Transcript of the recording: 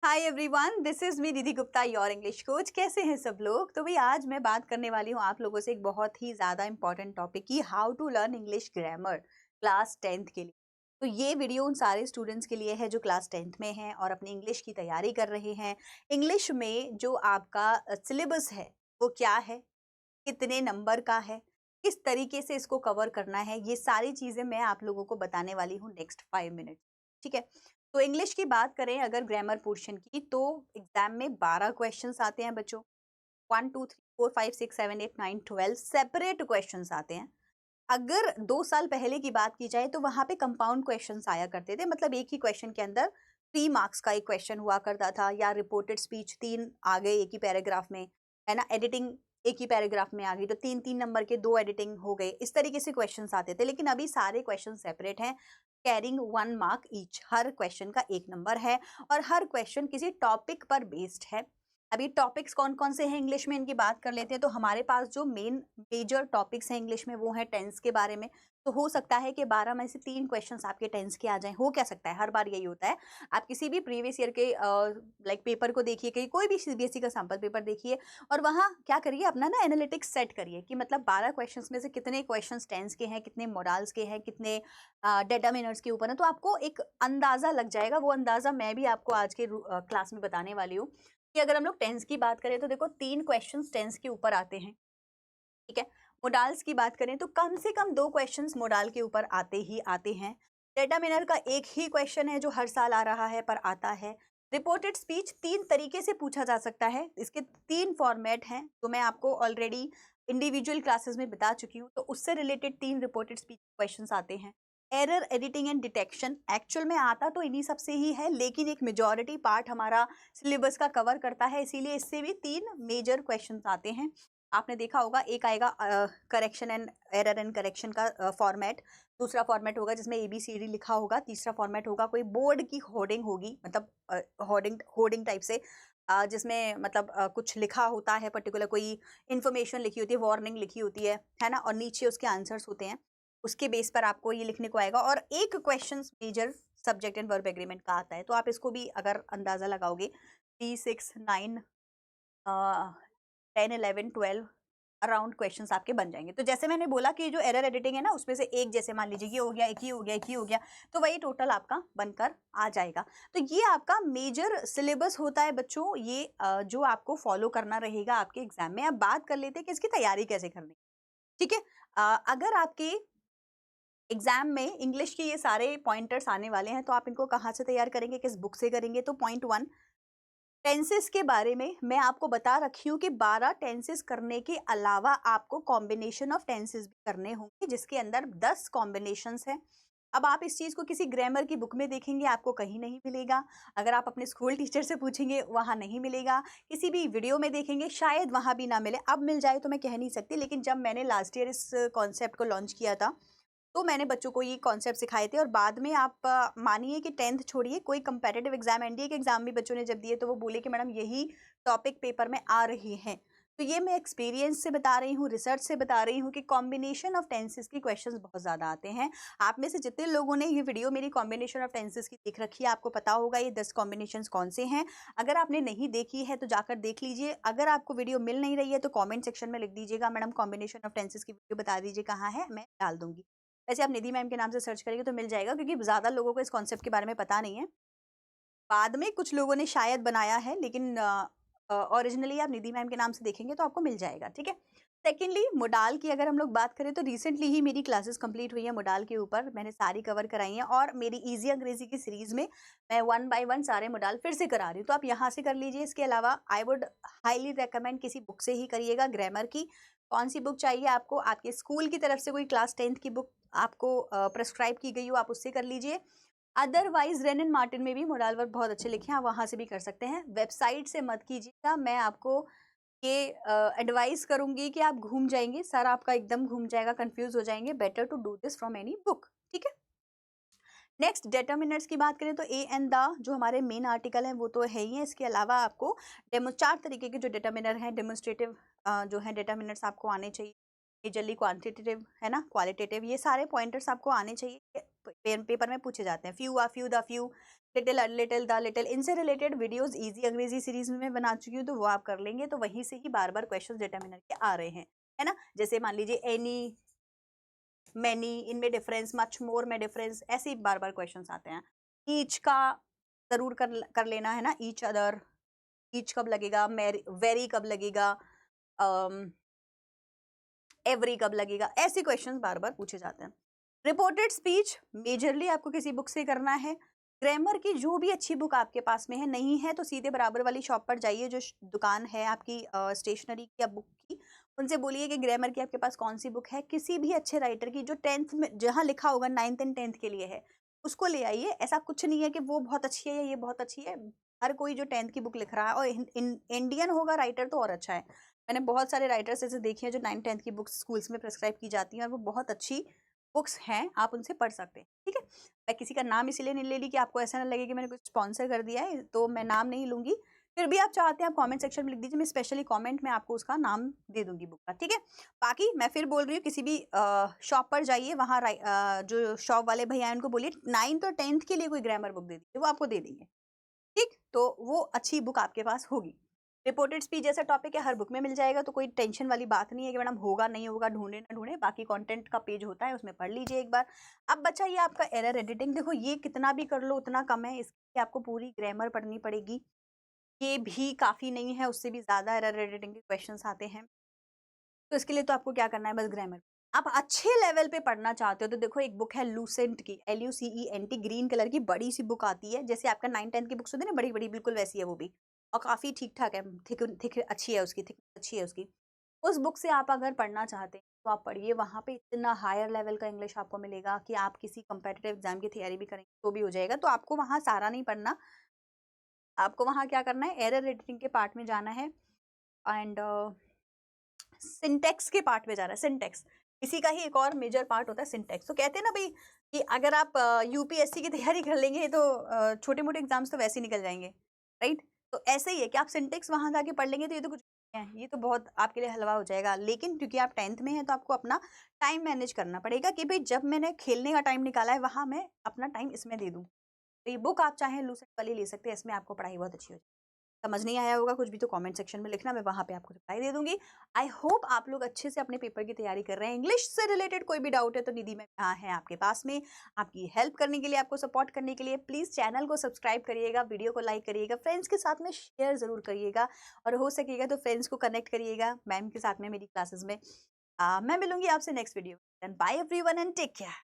Hi everyone, this is me Nidhi Gupta, your English coach. कैसे हैं सब लोग? तो भाई आज मैं बात करने वाली हूँ आप लोगों से एक बहुत ही ज़्यादा इंपॉर्टेंट टॉपिक की, how to learn English grammar class 10th के लिए। तो ये वीडियो उन सारे स्टूडेंट्स के लिए है जो क्लास 10th में हैं और अपनी इंग्लिश की तैयारी कर रहे हैं। इंग्लिश में जो आपका सिलेबस है वो क्या है, कितने नंबर का है, किस तरीके से इसको कवर करना है, ये सारी चीज़ें मैं आप लोगों को बताने वाली हूँ नेक्स्ट 5 मिनट। ठीक है। तो इंग्लिश की बात करें अगर ग्रामर पोर्शन की, तो एग्जाम में 12 क्वेश्चंस आते हैं बच्चों। 1 2 3 4 5 6 7 8 9 12 सेपरेट क्वेश्चंस आते हैं। अगर 2 साल पहले की बात की जाए तो वहां पे कंपाउंड क्वेश्चंस आया करते थे, मतलब एक ही क्वेश्चन के अंदर 3 मार्क्स का एक क्वेश्चन हुआ करता था, या रिपोर्टेड स्पीच 3 आ गए एक ही पैराग्राफ में, है ना, एडिटिंग एक ही पैराग्राफ में आ गई तो 3 3 नंबर के 2 एडिटिंग हो गए, इस तरीके से क्वेश्चंस आते थे। लेकिन अभी सारे क्वेश्चन सेपरेट हैं, कैरिंग 1 मार्क ईच, हर क्वेश्चन का 1 नंबर है और हर क्वेश्चन किसी टॉपिक पर बेस्ड है। अभी टॉपिक्स कौन कौन से हैं इंग्लिश में, इनकी बात कर लेते हैं। तो हमारे पास जो मेजर टॉपिक्स हैं इंग्लिश में वो है टेंस के बारे में। तो हो सकता है कि 12 में से 3 क्वेश्चंस आपके टेंस के आ जाएं, हो क्या सकता है, हर बार यही होता है। आप किसी भी प्रीवियस ईयर के लाइक पेपर को देखिए, कहीं कोई भी सीबीएसई का सैंपल पेपर देखिए और वहाँ क्या करिए, अपना ना एनालिटिक्स सेट करिए कि मतलब 12 क्वेश्चंस में से कितने क्वेश्चंस टेंस के हैं, कितने मोडाल्स के हैं, कितने डेटर्मिनर्स के ऊपर है। तो आपको एक अंदाजा लग जाएगा। वो अंदाजा मैं भी आपको आज के क्लास में बताने वाली हूँ कि अगर हम लोग टेंस की बात करें तो देखो 3 क्वेश्चंस टेंस के ऊपर आते हैं। ठीक है। मोडाल्स की बात करें तो कम से कम 2 क्वेश्चंस मोडाल के ऊपर आते ही आते हैं। डेटामिनर का एक ही क्वेश्चन है जो हर साल आ रहा है पर आता है। रिपोर्टेड स्पीच 3 तरीके से पूछा जा सकता है, इसके 3 फॉर्मेट हैं जो मैं आपको ऑलरेडी इंडिविजुअल क्लासेस में बता चुकी हूँ। तो उससे रिलेटेड 3 रिपोर्टेड स्पीच क्वेश्चंस आते हैं। Error, editing and detection actual में आता तो इन्हीं सबसे ही है, लेकिन एक मेजॉरिटी पार्ट हमारा सिलेबस का कवर करता है, इसीलिए इससे भी 3 मेजर क्वेश्चंस आते हैं। आपने देखा होगा, एक आएगा correction and error and correction का फॉर्मेट, दूसरा फॉर्मेट होगा जिसमें ABCD लिखा होगा, तीसरा फॉर्मेट होगा कोई बोर्ड की होर्डिंग होगी, मतलब होर्डिंग होर्डिंग टाइप से, जिसमें मतलब कुछ लिखा होता है, पर्टिकुलर कोई इन्फॉर्मेशन लिखी होती है, वार्निंग लिखी होती है ना, और नीचे उसके आंसर्स होते हैं। उसके बेस पर आपको ये लिखने को आएगा। और एक question major subject and verb agreement का आता है, तो आप इसको भी अगर अंदाजा लगाओगे 3 6 9 10 11 12 अराउंड क्वेश्चंस आपके बन जाएंगे। तो जैसे मैंने बोला कि जो एरर एडिटिंग है ना, उसमें से एक, जैसे मान लीजिए ये हो गया, एक ही हो गया, एक ही हो गया, तो वही टोटल आपका बनकर आ जाएगा। तो ये आपका मेजर सिलेबस होता है बच्चों, ये जो आपको फॉलो करना रहेगा आपके एग्जाम में। अब बात कर लेते हैं कि इसकी तैयारी कैसे करनी है। ठीक है। अगर आपके एग्जाम में इंग्लिश के ये सारे पॉइंटर्स आने वाले हैं तो आप इनको कहाँ से तैयार करेंगे, किस बुक से करेंगे? तो पॉइंट 1, टेंसेस के बारे में मैं आपको बता रखी हूँ कि 12 टेंसेस करने के अलावा आपको कॉम्बिनेशन ऑफ टेंसेस भी करने होंगे, जिसके अंदर 10 कॉम्बिनेशंस हैं। अब आप इस चीज़ को किसी ग्रामर की बुक में देखेंगे, आपको कहीं नहीं मिलेगा। अगर आप अपने स्कूल टीचर से पूछेंगे, वहाँ नहीं मिलेगा। किसी भी वीडियो में देखेंगे, शायद वहाँ भी ना मिले। अब मिल जाए तो मैं कह नहीं सकती, लेकिन जब मैंने लास्ट ईयर इस कॉन्सेप्ट को लॉन्च किया था तो मैंने बच्चों को ये कॉन्सेप्ट सिखाए थे। और बाद में आप मानिए कि 10th छोड़िए, कोई कंपेटिटिव एग्जाम, एनडीए के एग्जाम भी बच्चों ने जब दिए तो वो बोले कि मैडम यही टॉपिक पेपर में आ रही हैं। तो ये मैं एक्सपीरियंस से बता रही हूँ, रिसर्च से बता रही हूँ कि कॉम्बिनेशन ऑफ टेंसेस की क्वेश्चंस बहुत ज़्यादा आते हैं। आप में से जितने लोगों ने ये वीडियो मेरी कॉम्बिनेशन ऑफ टेंसेस की देख रखी है, आपको पता होगा ये 10 कॉम्बिनेशंस कौन से हैं। अगर आपने नहीं देखी है तो जाकर देख लीजिए। अगर आपको वीडियो मिल नहीं रही है तो कॉमेंट सेक्शन में लिख दीजिएगा, मैडम कॉम्बिनेशन ऑफ टेंसेस की वीडियो बता दीजिए कहाँ है, मैं डाल दूंगी। वैसे आप निधि मैम के नाम से सर्च करेंगे तो मिल जाएगा, क्योंकि ज़्यादा लोगों को इस कॉन्सेप्ट के बारे में पता नहीं है। बाद में कुछ लोगों ने शायद बनाया है, लेकिन ओरिजिनली आप निधि मैम के नाम से देखेंगे तो आपको मिल जाएगा। ठीक है। सेकेंडली, मोडाल की अगर हम लोग बात करें तो रिसेंटली ही मेरी क्लासेस कंप्लीट हुई है मोडाल के ऊपर, मैंने सारी कवर कराई हैं। और मेरी इजी अंग्रेजी की सीरीज में मैं 1 बाय 1 सारे मोडाल फिर से करा रही हूँ, तो आप यहाँ से कर लीजिए। इसके अलावा आई वुड हाईली रेकमेंड किसी बुक से ही करिएगा ग्रामर की। कौन सी बुक चाहिए आपको? आपके स्कूल की तरफ से कोई क्लास 10th की बुक आपको प्रेस्क्राइब की गई हो, आप उससे कर लीजिए। अदरवाइज रेन एंड मार्टिन में भी मोरल वर्क बहुत अच्छे लिखे हैं, आप वहां से भी कर सकते हैं। वेबसाइट से मत कीजिएगा, मैं आपको ये एडवाइस करूंगी कि आप घूम जाएंगे, सर आपका एकदम घूम जाएगा, कंफ्यूज हो जाएंगे। Better to do this from any book. ठीक है। नेक्स्ट, डेटर्मिनर्स की बात करें तो ए एंड द जो हमारे मेन आर्टिकल हैं वो तो है ही है। इसके अलावा आपको डेमो 4 तरीके के जो डेटर्मिनर हैं, डेमोन्स्ट्रेटिव जो है डेटर्मिनर्स आपको आने चाहिए। मेजरली क्वांटिटेटिव है ना, क्वालिटेटिव, ये सारे पॉइंटर्स आपको आने चाहिए। पेपर में पूछे जाते हैं। Few, uh few, the few, little little the little इनसे रिलेटेड वीडियोस इजी अंग्रेजी सीरीज में मैं बना चुकी हूँ, तो वो आप कर लेंगे, तो वहीं से ही बार बार क्वेश्चन डिटर्मिनर के आ रहे हैं, है ना। जैसे मान लीजिए एनी, मैनी, इनमें डिफरेंस, मच मोर में डिफरेंस, ऐसे ही बार बार क्वेश्चन आते हैं। ईच का जरूर कर लेना है ना, ईच अदर, ईच कब लगेगा, वेरी कब लगेगा, एवरी कब लगेगा, ऐसे क्वेश्चंस बार बार पूछे जाते हैं। रिपोर्टेड स्पीच मेजरली आपको किसी बुक से करना है। ग्रामर की जो भी अच्छी बुक आपके पास में है, नहीं है तो सीधे बराबर वाली शॉप पर जाइए, जो दुकान है आपकी स्टेशनरी की या बुक की, उनसे बोलिए कि ग्रामर की आपके पास कौन सी बुक है, किसी भी अच्छे राइटर की जो 10th में जहाँ लिखा होगा 9th एंड 10th के लिए है, उसको ले आइए। ऐसा कुछ नहीं है कि वो बहुत अच्छी है या ये बहुत अच्छी है, हर कोई जो 10th की बुक लिख रहा है और इंडियन होगा राइटर तो और अच्छा है। मैंने बहुत सारे राइटर्स ऐसे देखे हैं जो 9th 10th की बुक्स स्कूल्स में प्रेस्क्राइब की जाती हैं और वो बहुत अच्छी बुक्स हैं, आप उनसे पढ़ सकते हैं, ठीक है। मैं किसी का नाम इसीलिए नहीं ले ली कि आपको ऐसा ना लगे कि मैंने कुछ स्पॉन्सर कर दिया है, तो मैं नाम नहीं लूंगी। फिर भी आप चाहते हैं आप कमेंट सेक्शन में लिख दीजिए, मैं स्पेशली कमेंट में आपको उसका नाम दे दूंगी बुक का, ठीक है। बाकी मैं फिर बोल रही हूँ, किसी भी शॉप पर जाइए, वहाँ जो शॉप वाले भैया हैं उनको बोलिए 9th और 10th के लिए कोई ग्रामर बुक दे दीजिए, वो आपको दे देंगे, ठीक। तो वो अच्छी बुक आपके पास होगी। रिपोर्टेड स्पीच जैसा टॉपिक है, हर बुक में मिल जाएगा, तो कोई टेंशन वाली बात नहीं है कि मैडम होगा नहीं होगा, ढूंढे ना ढूंढे, बाकी कंटेंट का पेज होता है उसमें पढ़ लीजिए एक बार। अब बचा ये आपका एरर एडिटिंग, देखो ये कितना भी कर लो उतना कम है, इसके लिए आपको पूरी ग्रामर पढ़नी पड़ेगी, ये भी काफी नहीं है, उससे भी ज्यादा एरर एडिटिंग के क्वेश्चन आते हैं। तो इसके लिए तो आपको क्या करना है, बस ग्रामर। आप अच्छे लेवल पे पढ़ना चाहते हो तो देखो एक बुक है लूसेंट की, LUCENT, ग्रीन कलर की बड़ी सी बुक आती है, जैसे आपका 9th 10th की बुक्स होती है ना बड़ी बड़ी, बिल्कुल वैसी है वो भी, और काफी ठीक ठाक है, थिक थिक अच्छी है उसकी, थिक अच्छी है उसकी। उस बुक से आप अगर पढ़ना चाहते हैं तो आप पढ़िए, वहां पे इतना हायर लेवल का इंग्लिश आपको मिलेगा कि आप किसी कंपेटिटिव एग्जाम की तैयारी भी करेंगे तो भी हो जाएगा। तो आपको वहां सारा नहीं पढ़ना, आपको वहां क्या करना है, एरर एडिटिंग के पार्ट में जाना है, एंड सिंटेक्स के पार्ट में जाना है। सिंटेक्स इसी का ही एक और मेजर पार्ट होता है, सिंटेक्स। तो कहते हैं ना भाई कि अगर आप यूपीएससी की तैयारी कर लेंगे तो छोटे मोटे एग्जाम्स तो वैसे ही निकल जाएंगे, राइट। तो ऐसे ही है कि आप सिंटेक्स वहां जाके पढ़ लेंगे तो ये तो कुछ नहीं है, ये तो बहुत आपके लिए हलवा हो जाएगा। लेकिन क्योंकि आप 10th में हैं तो आपको अपना टाइम मैनेज करना पड़ेगा कि भाई जब मैंने खेलने का टाइम निकाला है वहां मैं अपना टाइम इसमें दे दूँ। तो ये बुक आप चाहें लूसेंट वाली ले सकते हैं, इसमें आपको पढ़ाई बहुत अच्छी हो जाएगी। समझ नहीं आया होगा कुछ भी तो कमेंट सेक्शन में लिखना, मैं वहां पे आपको रिप्लाई दे दूंगी। आई होप आप लोग अच्छे से अपने पेपर की तैयारी कर रहे हैं। इंग्लिश से रिलेटेड कोई भी डाउट है तो निधि मैम यहाँ है आपके पास में, आपकी हेल्प करने के लिए, आपको सपोर्ट करने के लिए। प्लीज चैनल को सब्सक्राइब करिएगा, वीडियो को लाइक करिएगा, फ्रेंड्स के साथ में शेयर जरूर करिएगा, और हो सकेगा तो फ्रेंड्स को कनेक्ट करिएगा मैम के साथ में मेरी क्लासेस में। मैं मिलूंगी आपसे next video. Bye everyone and take care.